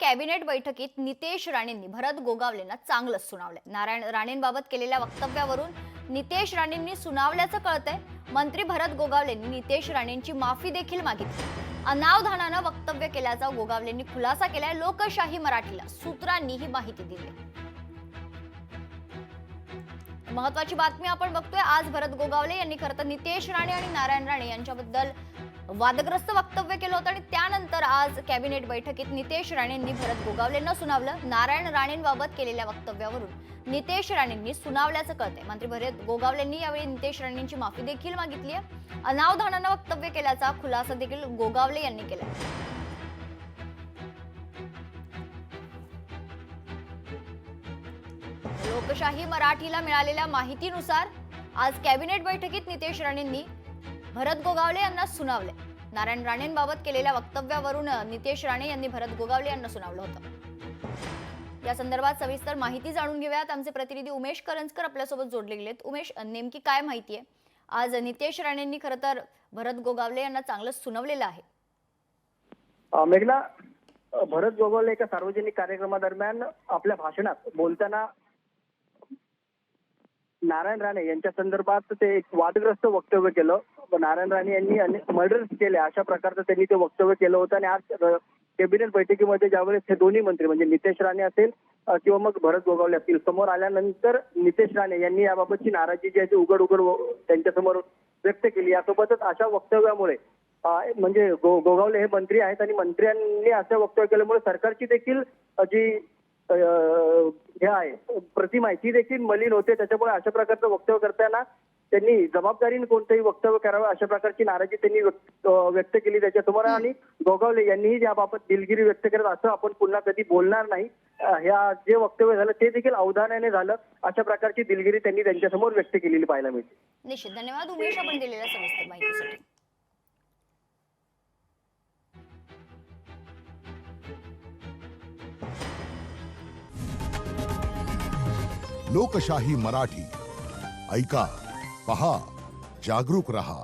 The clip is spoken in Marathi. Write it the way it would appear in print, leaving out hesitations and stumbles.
कॅबिनेट बैठकीत नितेश राणेंनी भरत गोगावलेंना चांगलंच सुनावलंय। नारायण राणेंबाबत केलेल्या वक्तव्यावरून नितेश राणेंनी सुनावल्याचं कळतंय। मंत्री भरत गोगावलेंनी नितेश राणेंची माफी देखील मागितली। अनावधानानं वक्तव्य केल्याचा गोगावलेंनी खुलासा केलाय। लोकशाही मराठीला सूत्रांनी ही माहिती दिली। महत्त्वाची बातमी आपण बघतोय। आज भरत गोगावले यांनी खरं तर नितेश राणे आणि नारायण राणे यांच्याबद्दल वादग्रस्त वक्तव्य केलं होतं आणि त्यानंतर आज कॅबिनेट बैठकीत नितेश राणेंनी भरत गोगावलेंना सुनावलं। नारायण राणेंबाबत केलेल्या वक्तव्यावरून नितेश राणेंनी सुनावल्याचं कळतंय। मंत्री भरत गोगावलेंनी यावेळी नितेश राणेंची माफी देखील मागितली आहे। अनावधानानं वक्तव्य केल्याचा खुलासा देखील गोगावले यांनी केलाय। लोकशाही मराठीला मिळालेल्या माहितीनुसार आज कॅबिनेट बैठकीत नितेश राणेंनी भरत गोगावले यांना सुनावले। नारायण राणेंबाबत केलेल्या वक्तव्यावरून नितेश राणे यांनी भरत गोगावले यांना सुनावलं होतं। या संदर्भात सविस्तर माहिती जाणून घेऊयात। आमचे प्रतिनिधी उमेश करंजकर आपल्यासोबत जोडले गेलेत। उमेश, नेमकी काय माहिती आहे? आज नितेश राणेंनी खरं तर भरत गोगावले यांना चांगलंच सुनावलेलं आहे। मेघना, भरत गोगावले एका सार्वजनिक कार्यक्रमादरम्यान आपल्या भाषणात बोलताना नारायण राणे यांच्या संदर्भात ते एक वादग्रस्त वक्तव्य केलं। नारायण राणे यांनी अनेक मर्डर्स केले अशा प्रकारचं त्यांनी ते वक्तव्य केलं होतं आणि आज कॅबिनेट बैठकीमध्ये ज्यावेळेस हे दोन्ही मंत्री म्हणजे नितेश राणे असेल किंवा मग भरत गोगावले असतील समोर आल्यानंतर नितेश राणे यांनी याबाबतची नाराजी जी आहे ती उघड त्यांच्यासमोर व्यक्त केली। यासोबतच अशा वक्तव्यामुळे म्हणजे गोगावले हे मंत्री आहेत आणि मंत्र्यांनी असं वक्तव्य केल्यामुळे सरकारची देखील जी हे आहे प्रतिमा आहे ती देखील मलिन होते। त्याच्यामुळे अशा प्रकारचं वक्तव्य करताना त्यांनी जबाबदारीने कोणतंही वक्तव्य करावं अशा प्रकारची नाराजी त्यांनी व्यक्त केली त्याच्यासमोर। आणि गोगावले यांनीही याबाबत दिलगिरी व्यक्त करत असं आपण पुन्हा कधी बोलणार नाही, ह्या जे वक्तव्य झालं ते देखील अवधानाने झालं अशा प्रकारची दिलगिरी त्यांनी त्यांच्यासमोर व्यक्त केलेली पाहायला मिळते। निश्चित धन्यवाद उमेश, आपण दिलेल्या सविस्तर माहितीसाठी। लोकशाही मराठी ऐका, पहा, जागरूक रहा।